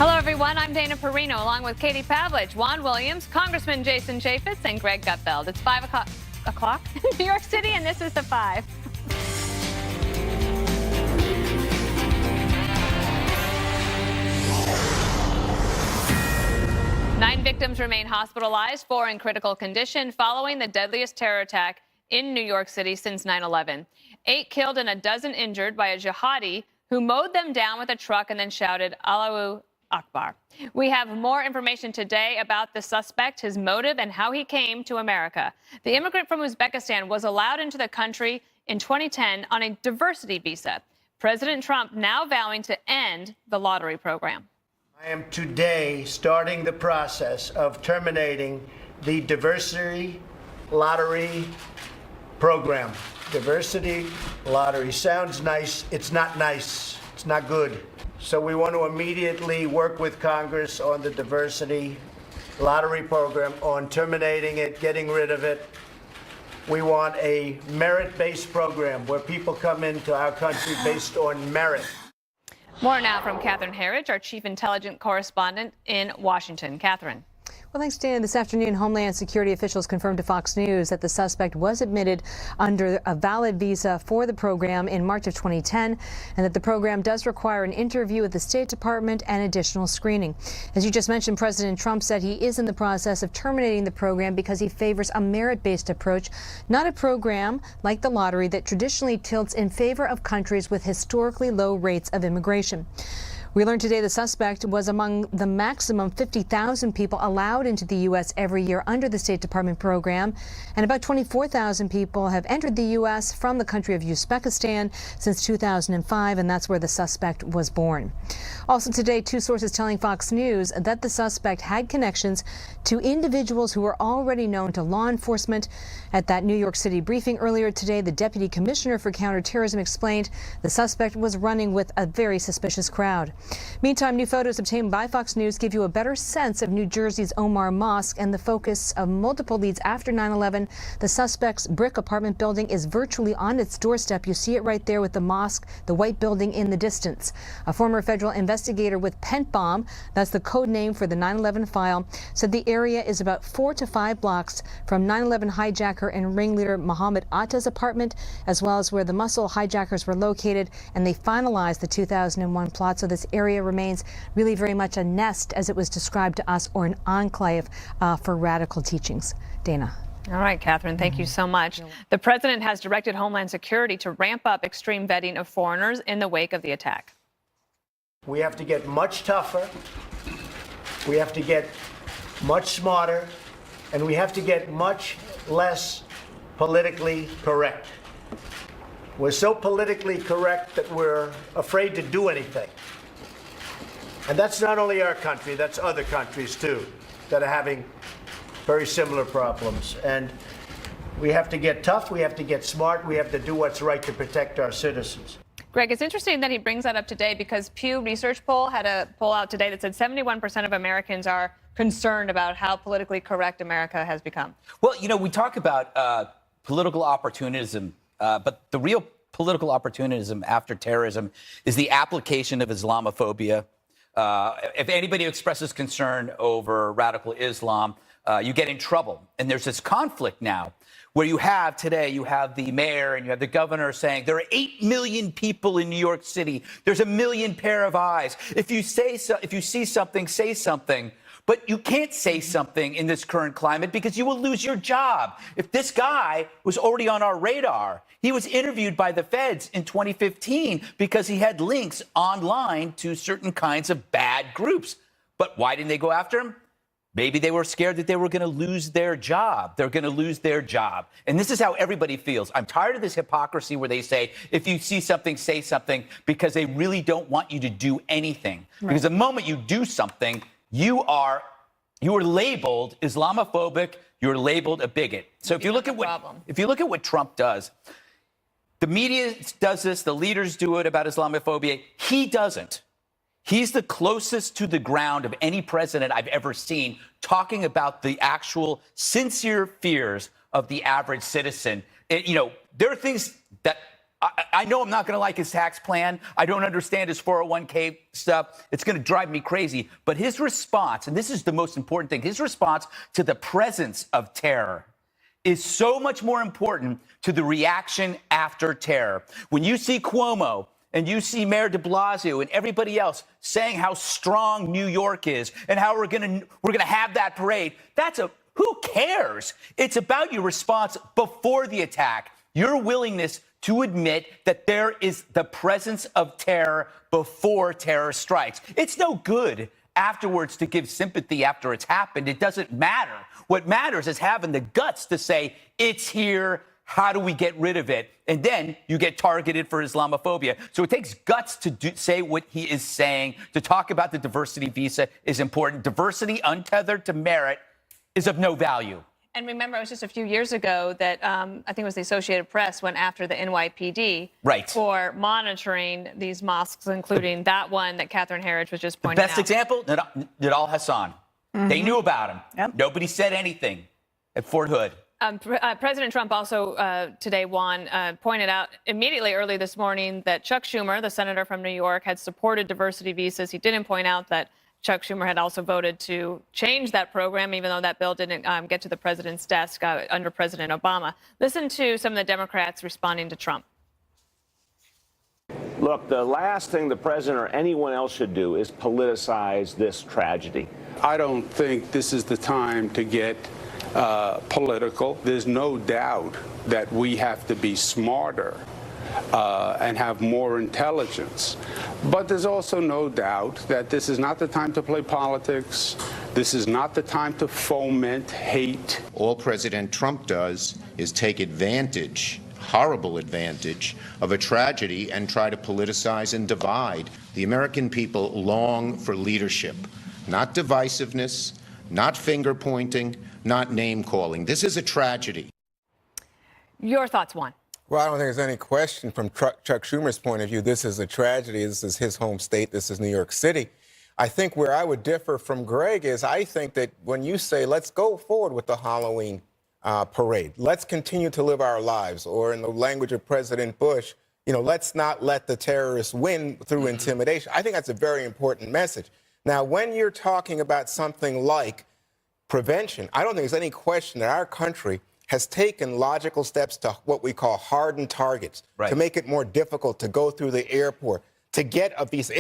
Hello, everyone. I'm Dana Perino, along with Katie Pavlich, Juan Williams, Congressman Jason Chaffetz, and Greg Gutfeld. It's 5 o'clock in New York City, and this is The Five. Nine victims remain hospitalized, 4 in critical condition, following the deadliest terror attack in New York City since 9/11. 8 killed and a dozen injured by a jihadi who mowed them down with a truck and then shouted, Allahu Akbar. We have more information today about the suspect, his motive, and how he came to America. The immigrant from Uzbekistan was allowed into the country in 2010 on a diversity visa. President Trump now vowing to end the lottery program. I am today starting the process of terminating the diversity lottery program. Diversity lottery sounds nice. It's not nice. It's not good. So we want to immediately work with Congress on the diversity lottery program, on terminating it, getting rid of it. We want a merit-based program where people come into our country based on merit. More now from Catherine Herridge, our chief intelligence correspondent in Washington. Catherine. Well, thanks, Dan. This afternoon, Homeland Security officials confirmed to Fox News that the suspect was admitted under a valid visa for the program in March of 2010, and that the program does require an interview with the State Department and additional screening. As you just mentioned, President Trump said he is in the process of terminating the program because he favors a merit-based approach, not a program like the lottery that traditionally tilts in favor of countries with historically low rates of immigration. We learned today the suspect was among the maximum 50,000 people allowed into the U.S. every year under the State Department program, and about 24,000 people have entered the U.S. from the country of Uzbekistan since 2005, and that's where the suspect was born. Also today, 2 sources telling Fox News that the suspect had connections to individuals who were already known to law enforcement. At that New York City briefing earlier today, the Deputy Commissioner for Counterterrorism explained the suspect was running with a very suspicious crowd. Meantime, new photos obtained by Fox News give you a better sense of New Jersey's Omar Mosque and the focus of multiple leads after 9/11. The suspect's brick apartment building is virtually on its doorstep. You see it right there with the mosque, the white building in the distance. A former federal investigator with PentBomb, that's the code name for the 9/11 file, said the area is about 4 to 5 blocks from 9/11 hijacker and ringleader Mohammed Atta's apartment, as well as where the Mosul hijackers were located, and they finalized the 2001 plot. So this area remains really very much a nest, as it was described to us, or an enclave for radical teachings. Dana. All right, Catherine, thank you so much. The president has directed Homeland Security to ramp up extreme vetting of foreigners in the wake of the attack. We have to get much tougher. We have to get much smarter, and we have to get much less politically correct. We're so politically correct that we're afraid to do anything. And that's not only our country, that's other countries too that are having very similar problems. And we have to get tough, we have to get smart, we have to do what's right to protect our citizens. Greg, it's interesting that he brings that up today because Pew Research poll had a poll out today that said 71% of Americans are concerned about how politically correct America has become. Well, you know, we talk about political opportunism, but the real political opportunism after terrorism is the application of Islamophobia. If anybody expresses concern over radical Islam, you get in trouble. And there's this conflict now where you have the mayor and you have the governor saying there are 8 million people in New York City. There's a million pair of eyes. If you see something, say something. But you can't say something in this current climate because you will lose your job. If this guy was already on our radar, he was interviewed by the feds in 2015 because he had links online to certain kinds of bad groups. But why didn't they go after him? Maybe they were scared that they were going to lose their job. They're going to lose their job. And this is how everybody feels. I'm tired of this hypocrisy where they say, if you see something, say something, because they really don't want you to do anything. Right. Because the moment you do something, you are labeled Islamophobic. You're labeled a bigot. So if you look at what Trump does, the media does this. The leaders do it about Islamophobia. He doesn't. He's the closest to the ground of any president I've ever seen talking about the actual sincere fears of the average citizen. There are things that I know I'm not going to like his tax plan. I don't understand his 401k stuff. It's going to drive me crazy. But his response, and this is the most important thing, his response to the presence of terror is so much more important to the reaction after terror. When you see Cuomo and you see Mayor de Blasio and everybody else saying how strong New York is and how we're gonna have that parade, who cares? It's about your response before the attack, your willingness to admit that there is the presence of terror before terror strikes. It's no good afterwards to give sympathy after it's happened. It doesn't matter. What matters is having the guts to say, it's here. How do we get rid of it? And then you get targeted for Islamophobia. So it takes guts to say what he is saying. To talk about the diversity visa is important. Diversity untethered to merit is of no value. And remember, it was just a few years ago that I think it was the Associated Press went after the NYPD for monitoring these mosques, including that one that Catherine Herridge was just pointing out. Best example, Nidal Hassan. They knew about him. Yep. Nobody said anything at Fort Hood. President Trump also today, Juan, pointed out immediately early this morning that Chuck Schumer, the senator from New York, had supported diversity visas. He didn't point out that Chuck Schumer had also voted to change that program, even though that bill didn't get to the president's desk under President Obama. Listen to some of the Democrats responding to Trump. Look, the last thing the president or anyone else should do is politicize this tragedy. I don't think this is the time to get political. There's no doubt that we have to be smarter and have more intelligence. But there's also no doubt that this is not the time to play politics. This is not the time to foment hate. All President Trump does is take advantage, horrible advantage, of a tragedy and try to politicize and divide. The American people long for leadership, not divisiveness, not finger pointing, not name calling. This is a tragedy. Your thoughts, Juan? Well, I don't think there's any question from Chuck Schumer's point of view. This is a tragedy. This is his home state. This is New York City. I think where I would differ from Greg is I think that when you say, let's go forward with the Halloween parade, let's continue to live our lives, or in the language of President Bush, let's not let the terrorists win through intimidation. I think that's a very important message. Now, when you're talking about something like prevention, I don't think there's any question that our country has taken logical steps to what we call hardened targets, to make it more difficult to go through the airport, to get a visa.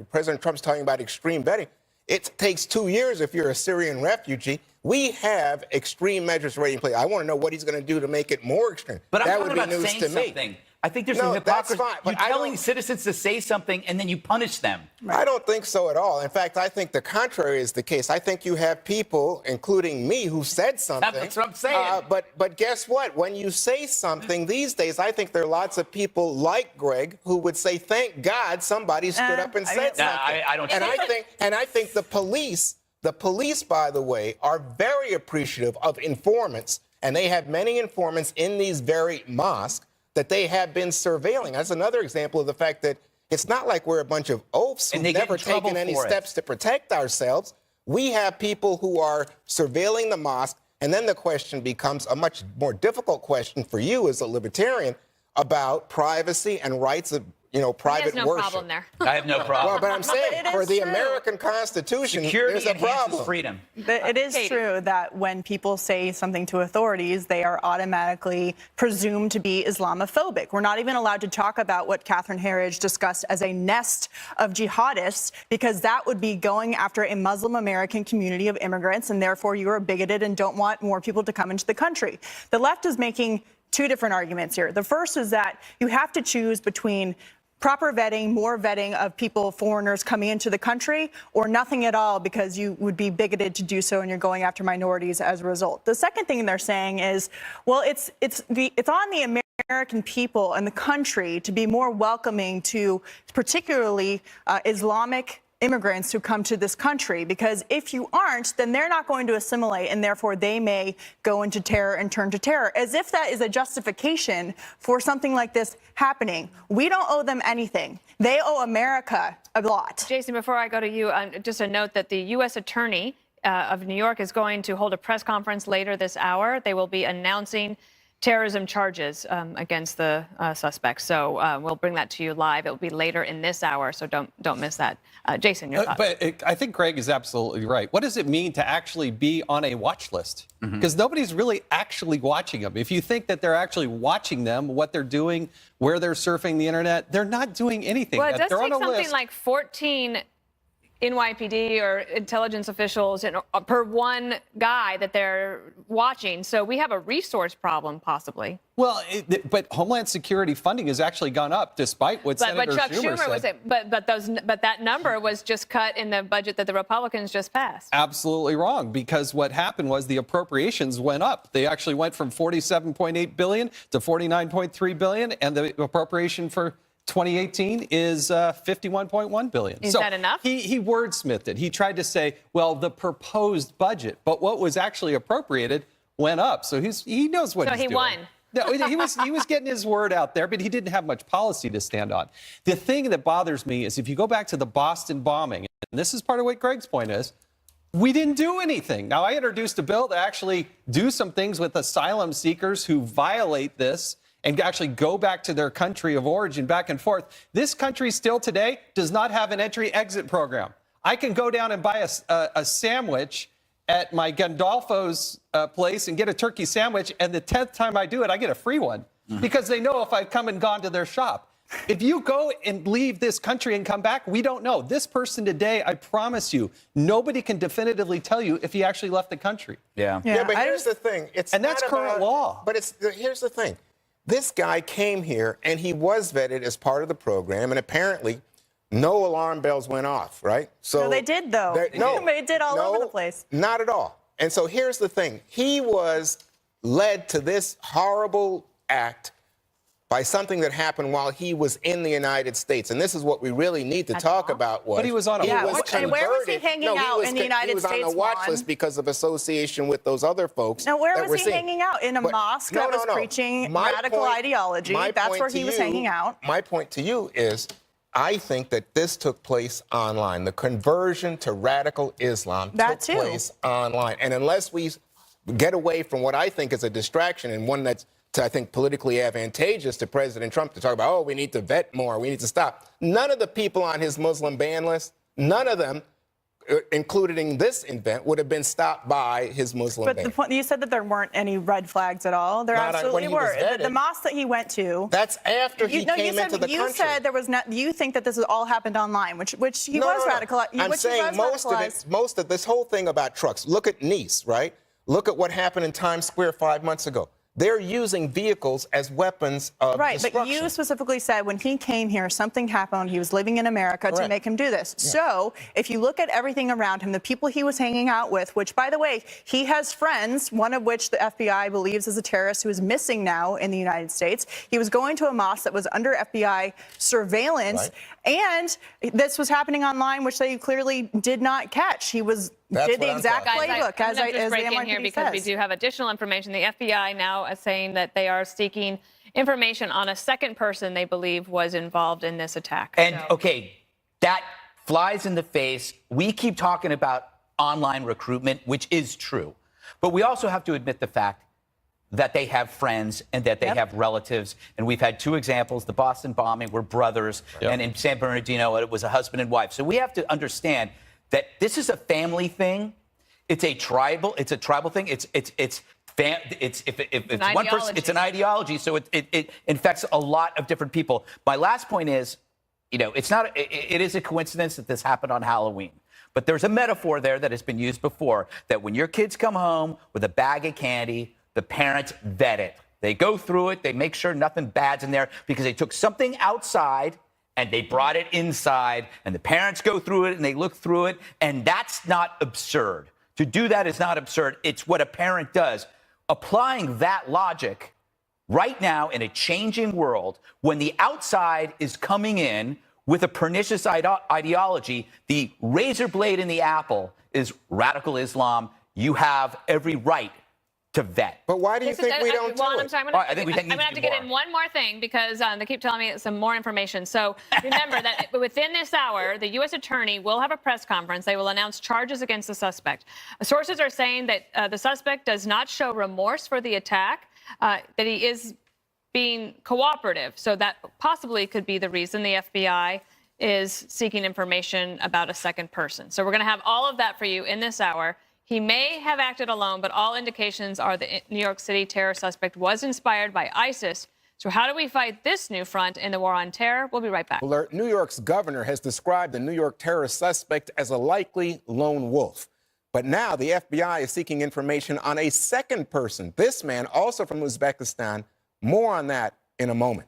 President Trump's talking about extreme vetting. It takes 2 years if you're a Syrian refugee. We have extreme measures ready in place. I want to know what he's going to do to make it more extreme. But that I'm would talking be about news saying to me. something. I think there's No, some hypocrisy. that's fine, but You're telling citizens to say something and then you punish them. I don't think so at all. In fact, I think the contrary is the case. I think you have people, including me, who said something. That's what I'm saying. But guess what? When you say something these days, I think there are lots of people like Greg who would say, "Thank God somebody stood up and said something." I don't. And I think the police, by the way, are very appreciative of informants, and they have many informants in these very mosques that they have been surveilling. That's another example of the fact that it's not like we're a bunch of oafs who've never taken any steps to protect ourselves. We have people who are surveilling the mosque, and then the question becomes a much more difficult question for you as a libertarian about privacy and rights of private no worship. problem there. I have no problem. Well, but I'm saying for the American Constitution, Security there's a enhances problem. freedom. It is true that when people say something to authorities, they are automatically presumed to be Islamophobic. We're not even allowed to talk about what Catherine Herridge discussed as a nest of jihadists, because that would be going after a Muslim American community of immigrants, and therefore you are bigoted and don't want more people to come into the country. The left is making two different arguments here. The first is that you have to choose between proper vetting, more vetting of people, foreigners coming into the country, or nothing at all because you would be bigoted to do so and you're going after minorities as a result. The second thing they're saying is, well, it's on the American people and the country to be more welcoming to particularly Islamic immigrants who come to this country, because if you aren't, then they're not going to assimilate, and therefore they may go into terror and turn to terror, as if that is a justification for something like this happening. We don't owe them anything. They owe America a lot. Jason, before I go to you, just a note that the U.S. Attorney of New York is going to hold a press conference later this hour. They will be announcing terrorism charges against the suspect. So we'll bring that to you live. It will be later in this hour, so don't miss that. Jason, your thoughts? But I think Greg is absolutely right. What does it mean to actually be on a watch list? Because nobody's really actually watching them. If you think that they're actually watching them, what they're doing, where they're surfing the internet, they're not doing anything. Well, it does they're take on a something list. like 14 NYPD or intelligence officials per one guy that they're watching. So we have a resource problem, possibly. Well, but Homeland Security funding has actually gone up, despite what Senator Chuck Schumer was said. but that number was just cut in the budget that the Republicans just passed. Absolutely wrong, because what happened was the appropriations went up. They actually went from $47.8 billion to $49.3 billion, and the appropriation for 2018 is $51.1 billion. Is that enough? He wordsmithed it. He tried to say, well, the proposed budget, but what was actually appropriated went up. So he knows what he's doing. So he won. No, he was getting his word out there, but he didn't have much policy to stand on. The thing that bothers me is if you go back to the Boston bombing, and this is part of what Greg's point is, we didn't do anything. Now, I introduced a bill to actually do some things with asylum seekers who violate this and actually go back to their country of origin, back and forth. This country still today does not have an entry-exit program. I can go down and buy a sandwich at my Gandolfo's place and get a turkey sandwich, and the 10th time I do it, I get a free one because they know if I've come and gone to their shop. If you go and leave this country and come back, we don't know. This person today, I promise you, nobody can definitively tell you if he actually left the country. Yeah, but here's the thing. And that's current law. But here's the thing. This guy came here, and he was vetted as part of the program, and apparently no alarm bells went off, right? So No, they did, though. They did all over the place. Not at all. And so here's the thing. He was led to this horrible act by something that happened while he was in the United States. And this is what we really need to talk about. But he was on a watch list. Where was he hanging out in the United States? He was on the watch list because of association with those other folks. Now, where was he hanging out? In a mosque that was preaching radical ideology. That's where he was hanging out. My point to you is, I think that this took place online. The conversion to radical Islam took place online. And unless we get away from what I think is a distraction and one that's, I think, politically advantageous to President Trump to talk about, oh, we need to vet more, we need to stop. None of the people on his Muslim ban list, none of them, including this event, would have been stopped by his Muslim ban. But the point, you said that there weren't any red flags at all. There absolutely were. The mosque that he went to. That's after he came into the country. You said there was not. You think that this all happened online, which he was radicalized. I'm saying most of this whole thing about trucks. Look at Nice, right? Look at what happened in Times Square 5 months ago. They're using vehicles as weapons of destruction. But you specifically said when he came here, something happened. He was living in America to make him do this. Yeah. So if you look at everything around him, the people he was hanging out with, which, by the way, he has friends, one of which the FBI believes is a terrorist who is missing now in the United States. He was going to a mosque that was under FBI surveillance. And this was happening online, which they clearly did not catch. He did the exact playbook as the NYPD because says. we do have additional information. The FBI now is saying that they are seeking information on a second person they believe was involved in this attack. And okay, that flies in the face. We keep talking about online recruitment, which is true, but we also have to admit the fact that they have friends and that they have relatives. And we've had two examples. The Boston bombing were brothers, and in San Bernardino, it was a husband and wife. So we have to understand that this is a family thing. It's a tribal thing. It's one person, it's an ideology. So it infects a lot of different people. My last point is, it is a coincidence that this happened on Halloween. But there's a metaphor there that has been used before, that when your kids come home with a bag of candy, the parents vet it. They go through it. They make sure nothing bad's in there because they took something outside and they brought it inside, and the parents go through it and they look through it, and that's not absurd. To do that is not absurd. It's what a parent does. Applying that logic right now in a changing world, when the outside is coming in with a pernicious ideology, the razor blade in the apple is radical Islam. You have every right to vet. But why do you think we don't do it? I'm going to have to get in one more thing because they keep telling me some more information. So remember that within this hour, the U.S. attorney will have a press conference. They will announce charges against the suspect. Sources are saying that the suspect does not show remorse for the attack. that he is being cooperative. So that possibly could be the reason the FBI is seeking information about a second person. So we're going to have all of that for you in this hour. He may have acted alone, but all indications are the New York City terror suspect was inspired by ISIS. So how do we fight this new front in the war on terror? We'll be right back. New York's governor has described the New York terrorist suspect as a likely lone wolf. But now the FBI is seeking information on a second person, this man, also from Uzbekistan. More on that in a moment.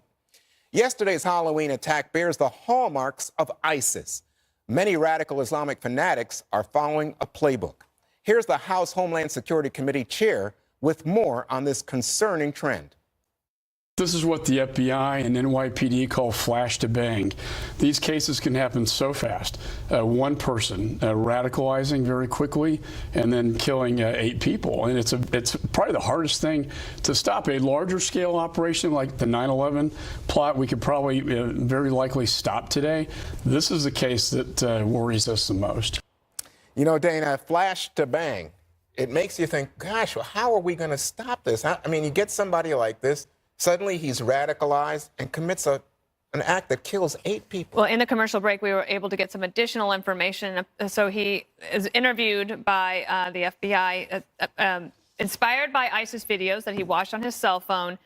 Yesterday's Halloween attack bears the hallmarks of ISIS. Many radical Islamic fanatics are following a playbook. Here's the House Homeland Security Committee chair with more on this concerning trend. This is what the FBI and NYPD call flash to bang. These cases can happen so fast. One person radicalizing very quickly and then killing 8 people. And it's probably the hardest thing to stop. A larger scale operation like the 9/11 plot, we could probably very likely stop today. This is the case that worries us the most. You know, Dana, flash to bang. It makes you think, gosh, well, how are we going to stop this? I mean, you get somebody like this. Suddenly he's radicalized and commits an act that kills 8 people. Well, in the commercial break, we were able to get some additional information. So he is interviewed by the FBI, inspired by ISIS videos that he watched on his cell phone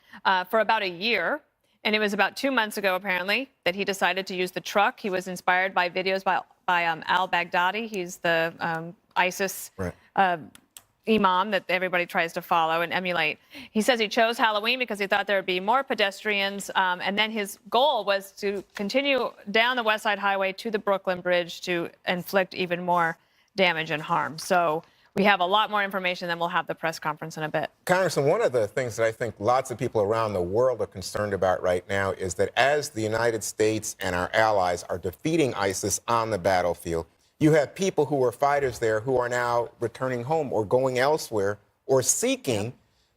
for about a year. And it was about 2 months ago, apparently, that he decided to use the truck. He was inspired by videos by al-Baghdadi. He's the ISIS imam that everybody tries to follow and emulate. He says he chose Halloween because he thought there would be more pedestrians. And then his goal was to continue down the West Side Highway to the Brooklyn Bridge to inflict even more damage and harm. So we have a lot more information, then we'll have the press conference in a bit. Congressman, one of the things that I think lots of people around the world are concerned about right now is that as the United States and our allies are defeating ISIS on the battlefield, you have people who were fighters there who are now returning home or going elsewhere or seeking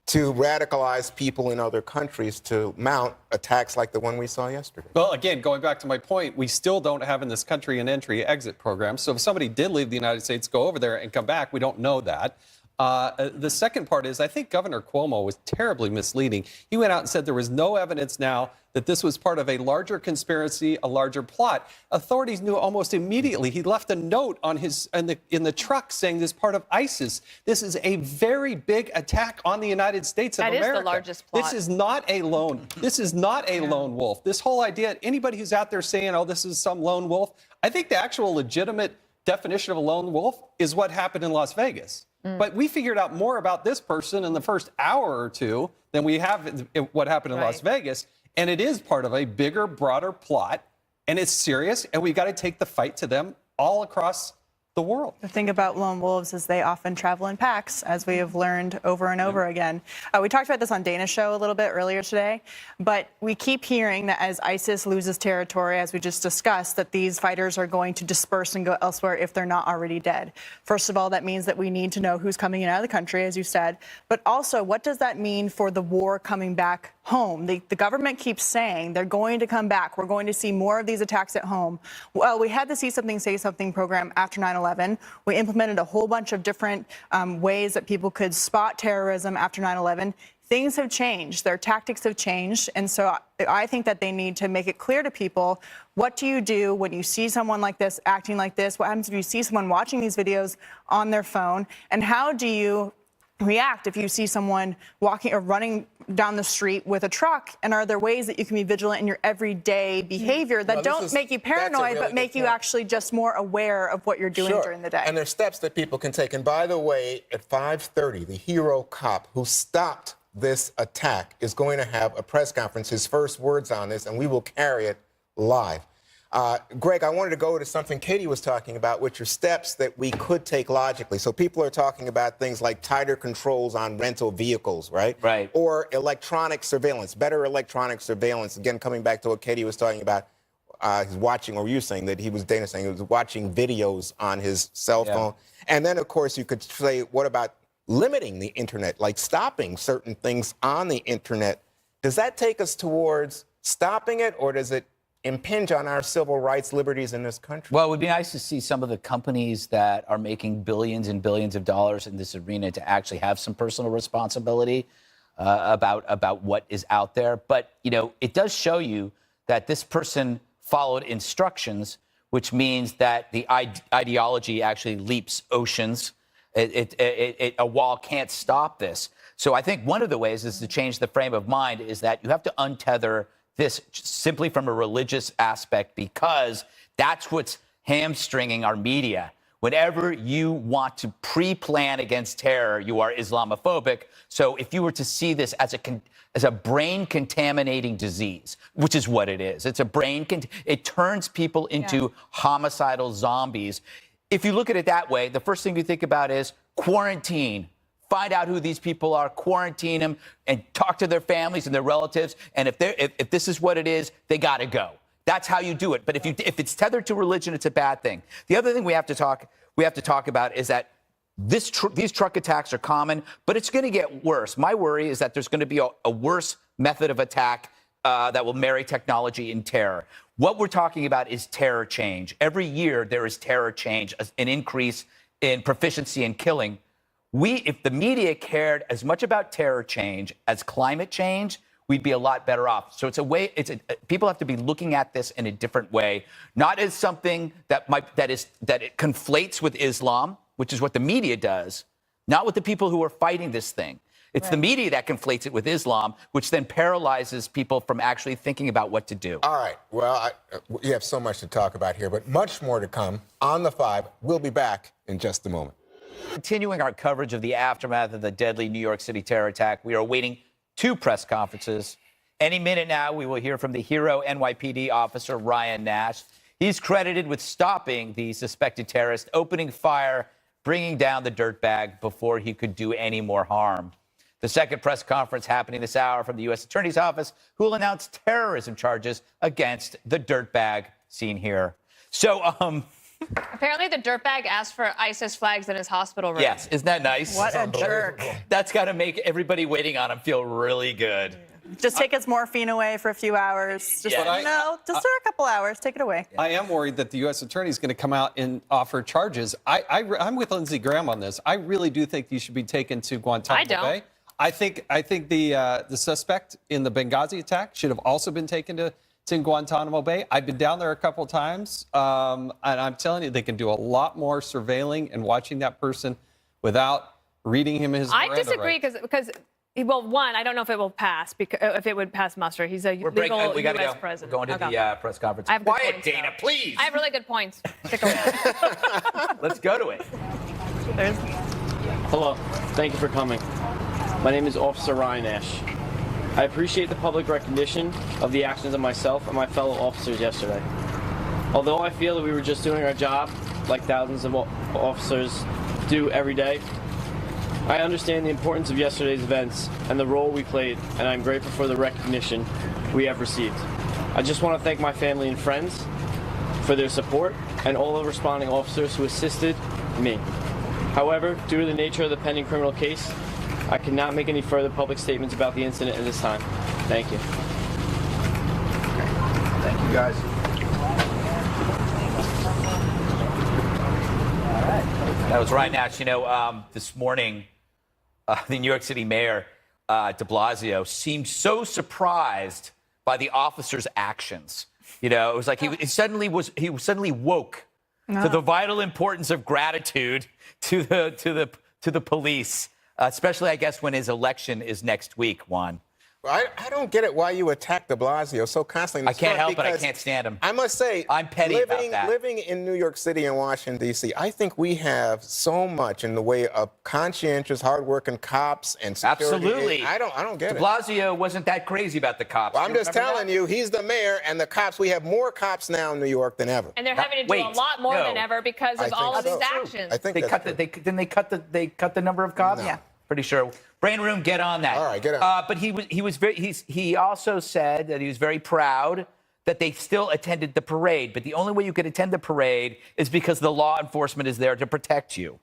to radicalize people in other countries to mount attacks like the one we saw yesterday. Well, again, going back to my point, we still don't have in this country an entry-exit program. So if somebody did leave the United States, go over there and come back, we don't know that. The second part is I think Governor Cuomo was terribly misleading. He went out and said there was no evidence now that this was part of a larger conspiracy, a larger plot. Authorities knew almost immediately. He left a note on in the truck saying this is part of ISIS. This is a very big attack on the United States of America. That is the largest plot. This is not a lone wolf. This whole idea, anybody who's out there saying, oh, this is some lone wolf, I think the actual legitimate definition of a lone wolf is what happened in Las Vegas. But we figured out more about this person in the first hour or two than we have what happened in Las Vegas. And it is part of a bigger, broader plot. And it's serious. And we got to take the fight to them all across the world. The thing about lone wolves is they often travel in packs, as we have learned over and over again. We talked about this on Dana's show a little bit earlier today, but we keep hearing that as ISIS loses territory, as we just discussed, that these fighters are going to disperse and go elsewhere if they're not already dead. First of all, that means that we need to know who's coming in out of the country, as you said, but also what does that mean for the war coming back home? The government keeps saying they're going to come back. We're going to see more of these attacks at home. Well, we had the See Something, Say Something program after 9/11. We implemented a whole bunch of different ways that people could spot terrorism after 9/11. Things have changed. Their tactics have changed. And so I think that they need to make it clear to people, what do you do when you see someone like this acting like this? What happens if you see someone watching these videos on their phone? And how do you react if you see someone walking or running down the street with a truck? And are there ways that you can be vigilant in your everyday behavior that don't make you paranoid, but make you actually just more aware of what you're doing during the day? And there's steps that people can take. And by the way, at 5:30, the hero cop who stopped this attack is going to have a press conference, his first words on this, and we will carry it live. Greg, I wanted to go to something Katie was talking about, which are steps that we could take logically. So people are talking about things like tighter controls on rental vehicles, right? Right. Or electronic surveillance, better electronic surveillance. Again, coming back to what Katie was talking about, he's watching, or you saying that Dana saying he was watching videos on his cell phone. And then, of course, you could say, what about limiting the internet, like stopping certain things on the internet? Does that take us towards stopping it, or does it impinge on our civil rights liberties in this country? Well, it would be nice to see some of the companies that are making billions and billions of dollars in this arena to actually have some personal responsibility. about what is out there. But, it does show you that this person followed instructions, which means that the ideology actually leaps oceans. A wall can't stop this. So I think one of the ways is to change the frame of mind is that you have to untether this simply from a religious aspect, because that's what's hamstringing our media. Whenever you want to pre-plan against terror, you are Islamophobic. So if you were to see this as a brain-contaminating disease, which is what it is, it's a it turns people into homicidal zombies. If you look at it that way, the first thing you think about is quarantine. Find out who these people are, quarantine them, and talk to their families and their relatives. And if this is what it is, they got to go. That's how you do it. But if it's tethered to religion, it's a bad thing. The other thing we have to talk about is that these truck attacks are common, but it's going to get worse. My worry is that there's going to be a worse method of attack that will marry technology and terror. What we're talking about is terror change. Every year there is terror change, an increase in proficiency in killing. If the media cared as much about terror change as climate change, we'd be a lot better off. So people have to be looking at this in a different way, not as something that it conflates with Islam, which is what the media does, not with the people who are fighting this thing. It's the media that conflates it with Islam, which then paralyzes people from actually thinking about what to do. All right. Well, you have so much to talk about here, but much more to come on The Five. We'll be back in just a moment. Continuing our coverage of the aftermath of the deadly New York City terror attack, we are awaiting 2 press conferences. Any minute now, we will hear from the hero NYPD officer Ryan Nash. He's credited with stopping the suspected terrorist, opening fire, bringing down the dirtbag before he could do any more harm. The second press conference happening this hour from the U.S. Attorney's Office, who will announce terrorism charges against the dirtbag seen here. So, apparently the dirtbag asked for ISIS flags in his hospital room. Yes, isn't that nice? What a jerk. That's got to make everybody waiting on him feel really good. Just take his morphine away for a few hours. Just for a couple hours. Take it away. I am worried that the U.S. Attorney is going to come out and offer charges. I'm with Lindsey Graham on this. I really do think you should be taken to Guantanamo Bay. I think the suspect in the Benghazi attack should have also been taken to Guantanamo Bay. I've been down there a couple of times, and I'm telling you, they can do a lot more surveilling and watching that person without reading him his Miranda I disagree because, well, one, I don't know if it will pass, if it would pass muster. He's a legal we gotta U.S. go. president. We're going to the press conference. I have good Quiet, points, Dana, though. please. I have really good points. Stick around. Let's go to it. Hello. Thank you for coming. My name is Officer Ryan Nash. I appreciate the public recognition of the actions of myself and my fellow officers yesterday. Although I feel that we were just doing our job, like thousands of officers do every day, I understand the importance of yesterday's events and the role we played, and I'm grateful for the recognition we have received. I just want to thank my family and friends for their support and all the responding officers who assisted me. However, due to the nature of the pending criminal case, I cannot make any further public statements about the incident at this time. Thank you. Thank you, guys. That was Ryan Nash. This morning, the New York City mayor, de Blasio, seemed so surprised by the officers' actions. It was like he suddenly woke to the vital importance of gratitude to the police. Especially, I guess, when his election is next week, Juan. I don't get it why you attack de Blasio so constantly. I can't help it. I can't stand him. I must say, I'm petty about that. Living in New York City and Washington, D.C., I think we have so much in the way of conscientious, hardworking cops and security. Absolutely. I don't get it. De Blasio wasn't that crazy about the cops. Well, I'm just telling you, he's the mayor, and the cops, we have more cops now in New York than ever. And they're having to do a lot more than ever because of all of these actions. I think they cut the number of cops? No. Yeah. Pretty sure. Brain Room, get on that. All right, get on. But he also said that he was very proud that they still attended the parade. But the only way you could attend the parade is because the law enforcement is there to protect you.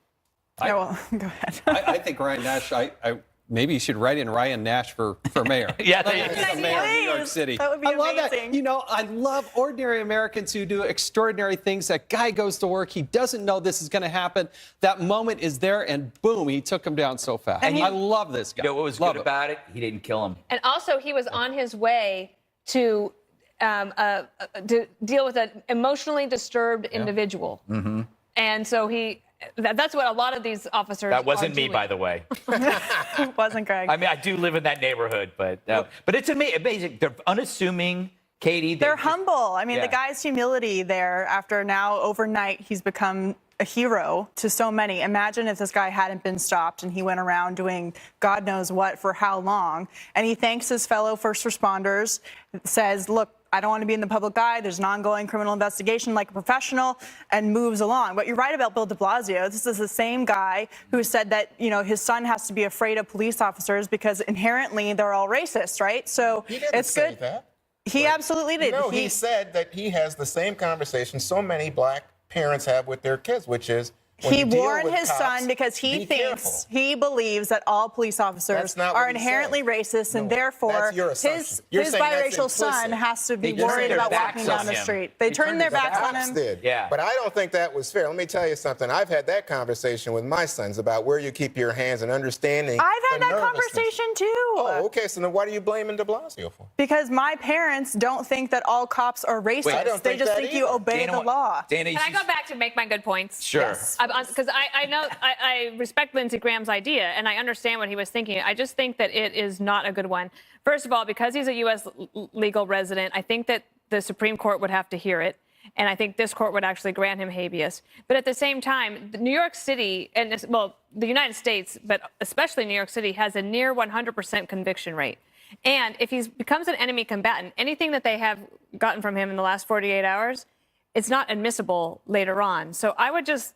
Go ahead. I think Ryan Nash, maybe you should write in Ryan Nash for mayor. Yeah, the mayor of New York City. That would be I love amazing. that. You know, I love ordinary Americans who do extraordinary things. That guy goes to work. He doesn't know this is going to happen. That moment is there, and boom, he took him down so fast. And I love this guy. You know what was good about it? He didn't kill him. And also, he was on his way to deal with an emotionally disturbed individual. Mm-hmm. And so that's what a lot of these officers That wasn't are me, doing. by the way. Wasn't Greg. I mean, I do live in that neighborhood, but it's amazing. They're unassuming, Katie. They're humble. I mean, Yeah. the guy's humility there, after now overnight, he's become a hero to so many. Imagine if this guy hadn't been stopped and he went around doing God knows what for how long. And he thanks his fellow first responders, says, look, I don't want to be in the public eye. There's an ongoing criminal investigation like a professional, and moves along. But you're right about Bill de Blasio. This is the same guy who said that, you know, his son has to be afraid of police officers because inherently they're all racist, right? So He didn't it's say good. that. He absolutely did. No, he said that he has the same conversation so many black parents have with their kids, which is when He you deal warned with his cops, son because he be thinks, careful. he believes that all police officers That's not are what he inherently said. racist, and No, therefore that's your his assumption. You're saying that's biracial son implicit. has to be They turned worried their about backs walking on down the him. street. They turned their backs on Cops him. did. Yeah. But I don't think that was fair. Let me tell you something. I've had that conversation with my sons about where you keep your hands and understanding. I've had the that nervousness. conversation too. Oh, okay. So then what are you blaming de Blasio for? Because my parents don't think that all cops are racist. I don't they think just that think you either. obey Dana, the law. Dana, Can I go back to make my good points? Sure. Yes. Because I know I respect Lindsey Graham's idea, and I understand what he was thinking. I just think that it is not a good one. First of all, because he's a U.S. legal resident, I think that the Supreme Court would have to hear it, and I think this court would actually grant him habeas. But at the same time, New York City, the United States, but especially New York City, has a near 100% conviction rate. And if he becomes an enemy combatant, anything that they have gotten from him in the last 48 hours, it's not admissible later on. So I would just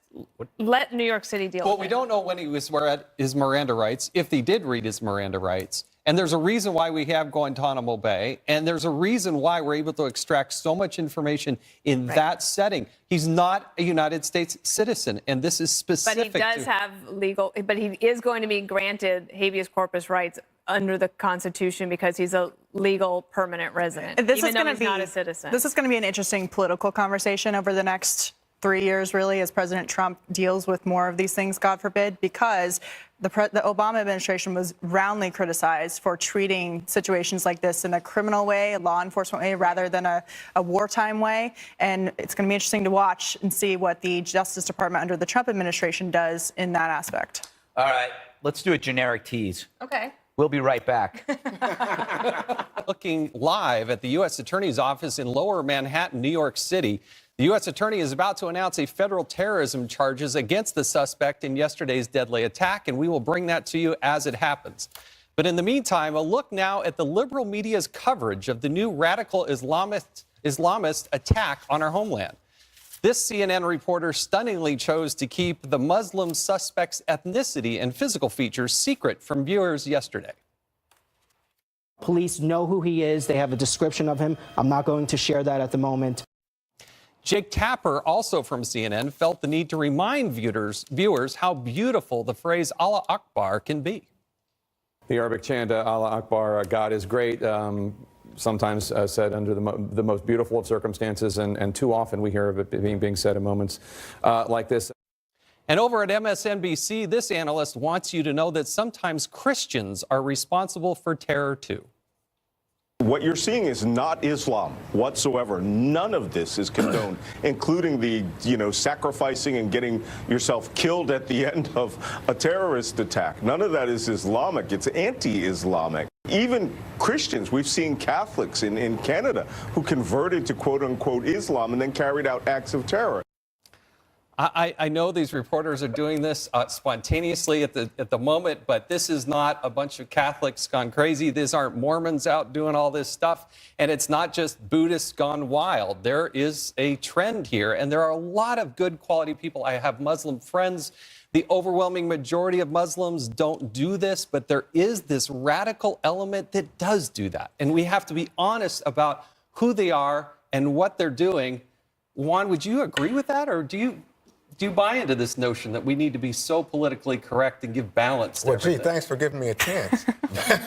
let New York City deal Well, with it. we don't know when he was read his Miranda rights, if he did read his Miranda rights. And there's a reason why we have Guantanamo Bay, and there's a reason why we're able to extract so much information in that setting. He's not a United States citizen, and this is But specific he does have but he is going to be granted habeas corpus rights under the Constitution because he's a legal permanent resident, even though he's not a citizen. This is going to be an interesting political conversation over the next 3 years, really, as President Trump deals with more of these things, God forbid, because the Obama administration was roundly criticized for treating situations like this in a criminal way, a law enforcement way, rather than a wartime way. And it's going to be interesting to watch and see what the Justice Department under the Trump administration does in that aspect. All right, let's do a generic tease. Okay. We'll be right back. Looking live at the U.S. Attorney's Office in Lower Manhattan, New York City. The U.S. Attorney is about to announce a federal terrorism charges against the suspect in yesterday's deadly attack, and we will bring that to you as it happens. But in the meantime, a look now at the liberal media's coverage of the new radical Islamist attack on our homeland. This CNN reporter stunningly chose to keep the Muslim suspect's ethnicity and physical features secret from viewers yesterday. Police know who he is. They have a description of him. I'm not going to share that at the moment. Jake Tapper, also from CNN, felt the need to remind viewers how beautiful the phrase Allah Akbar can be. The Arabic chant, Allah Akbar, God is great, sometimes said under the most beautiful of circumstances, and too often we hear of it being said in moments like this. And over at MSNBC, this analyst wants you to know that sometimes Christians are responsible for terror too. What you're seeing is not Islam whatsoever. None of this is condoned, including the, sacrificing and getting yourself killed at the end of a terrorist attack. None of that is Islamic. It's anti-Islamic. Even Christians, we've seen Catholics in Canada who converted to quote-unquote Islam and then carried out acts of terror. I know these reporters are doing this spontaneously at the moment, but this is not a bunch of Catholics gone crazy. These aren't Mormons out doing all this stuff. And it's not just Buddhists gone wild. There is a trend here, and there are a lot of good quality people. I have Muslim friends. The overwhelming majority of Muslims don't do this, but there is this radical element that does do that. And we have to be honest about who they are and what they're doing. Juan, would you agree with that, or do Do you buy into this notion that we need to be so politically correct and give balance to Well, everything? gee, thanks for giving me a chance.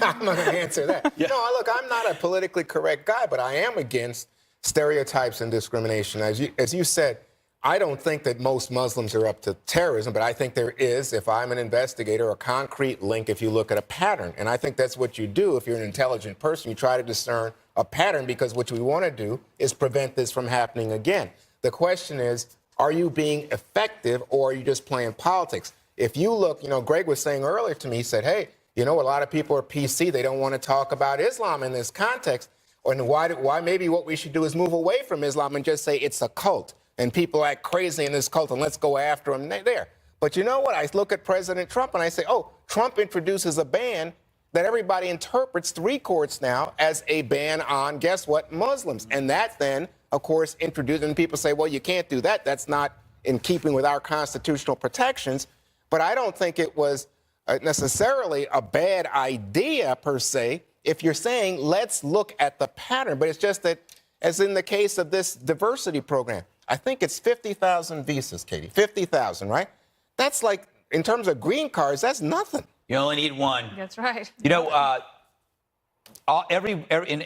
I'm going to answer that. Yeah. No, look, I'm not a politically correct guy, but I am against stereotypes and discrimination. As you said, I don't think that most Muslims are up to terrorism, but I think there is, if I'm an investigator, a concrete link if you look at a pattern. And I think that's what you do if you're an intelligent person. You try to discern a pattern because what we want to do is prevent this from happening again. The question is, are you being effective or are you just playing politics? If you look, Greg was saying earlier to me, he said, hey, a lot of people are PC. They don't want to talk about Islam in this context. And why maybe what we should do is move away from Islam and just say it's a cult. And people act crazy in this cult, and let's go after them there. But you know what? I look at President Trump, and I say, oh, Trump introduces a ban that everybody interprets 3 courts now as a ban on, guess what, Muslims. And that then, of course, introduced, and people say, well, you can't do that. That's not in keeping with our constitutional protections. But I don't think it was necessarily a bad idea, per se, if you're saying, let's look at the pattern. But it's just that, as in the case of this diversity program, I think it's 50,000 visas, Katie. 50,000, right? That's like, in terms of green cards, that's nothing. You only need one. That's right. In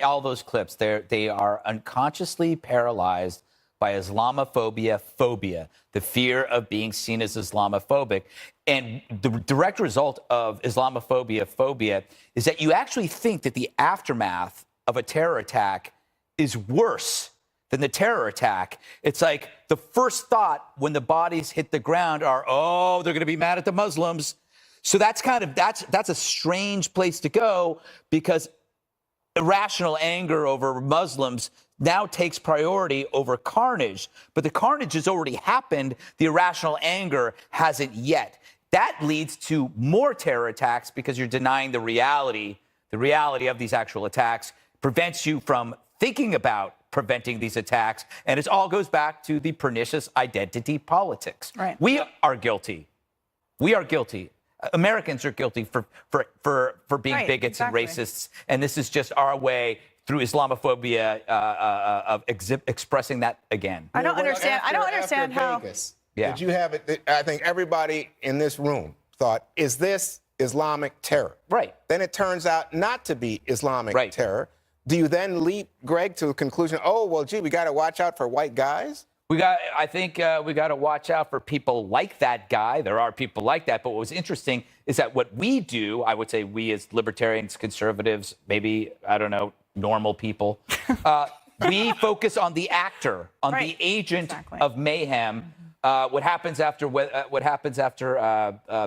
all those clips, they are unconsciously paralyzed by Islamophobia phobia, the fear of being seen as Islamophobic. And the direct result of Islamophobia phobia is that you actually think that the aftermath of a terror attack is worse than the terror attack. It's like the first thought when the bodies hit the ground are, oh, they're going to be mad at the Muslims. So that's a strange place to go, because irrational anger over Muslims now takes priority over carnage. But the carnage has already happened. The irrational anger hasn't yet. That leads to more terror attacks because you're denying the reality of these actual attacks, prevents you from thinking about preventing these attacks. And it all goes back to the pernicious identity politics. Right. We are guilty. We are guilty. Americans are guilty for being bigots and racists. And this is just our way through Islamophobia of expressing that again. I don't understand. I don't understand how. Vegas, did you have it? I think everybody in this room thought, is this Islamic terror? Right. Then it turns out not to be Islamic terror. Do you then leap, Greg, to a conclusion, oh, well, gee, we got to watch out for white guys? I think we got to watch out for people like that guy. There are people like that. But what was interesting is that what we do, I would say we as libertarians, conservatives, maybe, I don't know, normal people, we focus on the actor, on the agent of mayhem. What happens after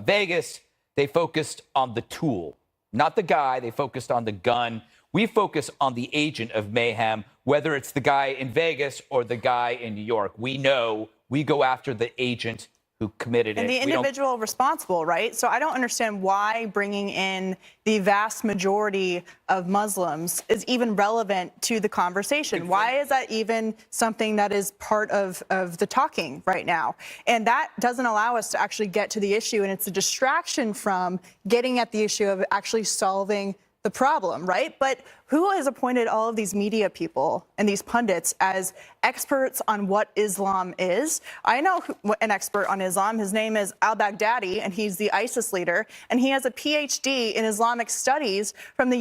Vegas, they focused on the tool, not the guy. They focused on the gun. We focus on the agent of mayhem, whether it's the guy in Vegas or the guy in New York. We know we go after the agent who committed it. And the individual responsible, right? So I don't understand why bringing in the vast majority of Muslims is even relevant to the conversation. Why is that even something that is part of the talking right now? And that doesn't allow us to actually get to the issue, and it's a distraction from getting at the issue of actually solving the problem, right? But who has appointed all of these media people and these pundits as experts on what Islam is? I know an expert on Islam. His name is al-Baghdadi, and he's the ISIS leader, and he has a PhD in Islamic studies from the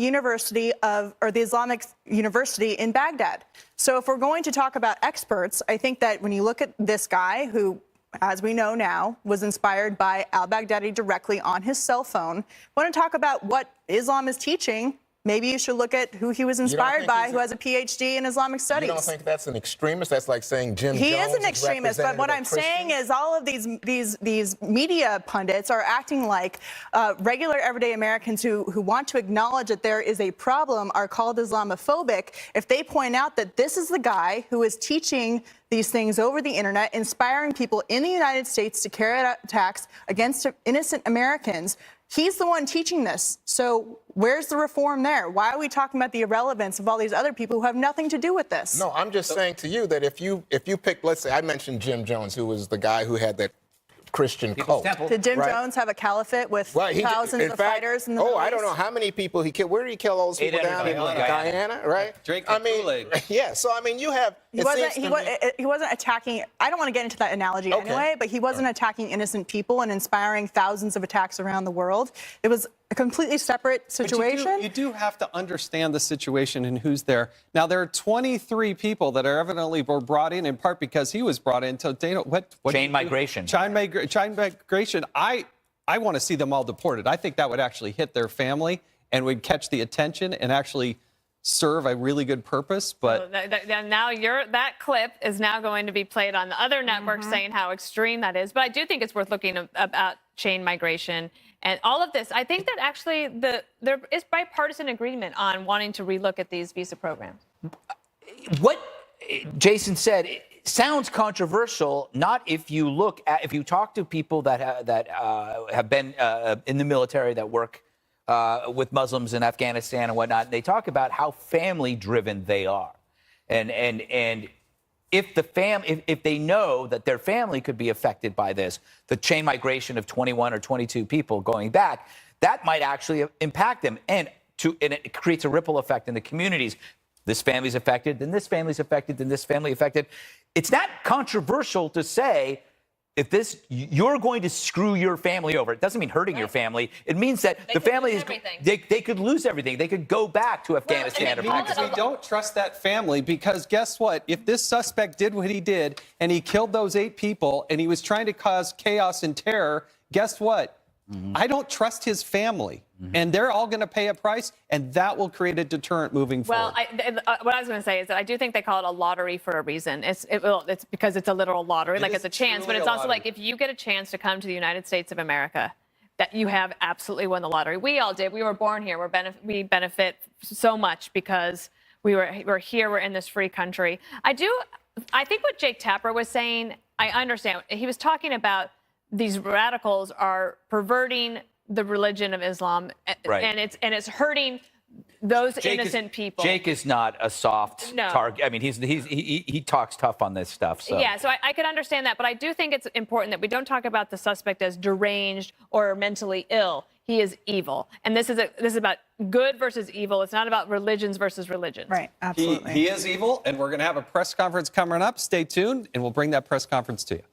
Islamic University in Baghdad. So if we're going to talk about experts, I think that when you look at this guy who, as we know now, was inspired by al-Baghdadi directly on his cell phone. Want to talk about what Islam is teaching? Maybe you should look at who he was inspired by, who has a PhD in Islamic studies. You don't think that's an extremist? That's like saying Jim Jones. He is an extremist, but what I'm saying is all of these media pundits are acting like regular everyday Americans who want to acknowledge that there is a problem are called Islamophobic if they point out that this is the guy who is teaching these things over the internet, inspiring people in the United States to carry out attacks against innocent Americans. He's the one teaching this. So where's the reform there? Why are we talking about the irrelevance of all these other people who have nothing to do with this? No, I'm just saying to you that if you pick, let's say I mentioned Jim Jones, who was the guy who had that Christian cult. Did Jim Jones have a caliphate with thousands of fighters in the Middle I don't know how many people he killed. Where did he kill all those people down in Guyana, right? Drink the Kool-Aid. Yeah, so I mean, you have he wasn't attacking. I don't want to get into that analogy anyway, but he wasn't attacking innocent people and inspiring thousands of attacks around the world. It was a completely separate situation. But you do have to understand the situation and who's there. Now, there are 23 people that are evidently were brought in part because he was brought in. So, Dana, what chain migration. Chain migration. I want to see them all deported. I think that would actually hit their family and would catch the attention and actually serve a really good purpose. But now that clip is now going to be played on the other network saying how extreme that is. But I do think it's worth looking about chain migration and all of this. I think that actually there is bipartisan agreement on wanting to relook at these visa programs. What Jason said sounds controversial. Not if you talk to people that have been in the military that work with Muslims in Afghanistan and whatnot. They talk about how family-driven they are, and if they know that their family could be affected by this, the chain migration of 21 or 22 people going back, that might actually impact them, and it creates a ripple effect in the communities. This family's affected, then this family's affected, then this family affected. It's not controversial to say, if you're going to screw your family over, it doesn't mean hurting your family. It means that the family they could lose everything. They could go back to Afghanistan or Pakistan. We don't trust that family because guess what? If this suspect did what he did and he killed those 8 people and he was trying to cause chaos and terror, guess what? I don't trust his family. And they're all going to pay a price, and that will create a deterrent moving forward. Well, what I was going to say is that I do think they call it a lottery for a reason. It's because it's a literal lottery, like it's a chance, but it's also like if you get a chance to come to the United States of America, that you have absolutely won the lottery. We all did. We were born here. We benefit so much because we're here. We're in this free country. I think what Jake Tapper was saying, I understand. He was talking about these radicals are perverting the religion of Islam, and it's hurting those innocent people. Jake is not a soft target. I mean, he talks tough on this stuff. So. Yeah, so I could understand that, but I do think it's important that we don't talk about the suspect as deranged or mentally ill. He is evil, and this is about good versus evil. It's not about religions versus religions. Right, absolutely. He is evil, and we're going to have a press conference coming up. Stay tuned, and we'll bring that press conference to you.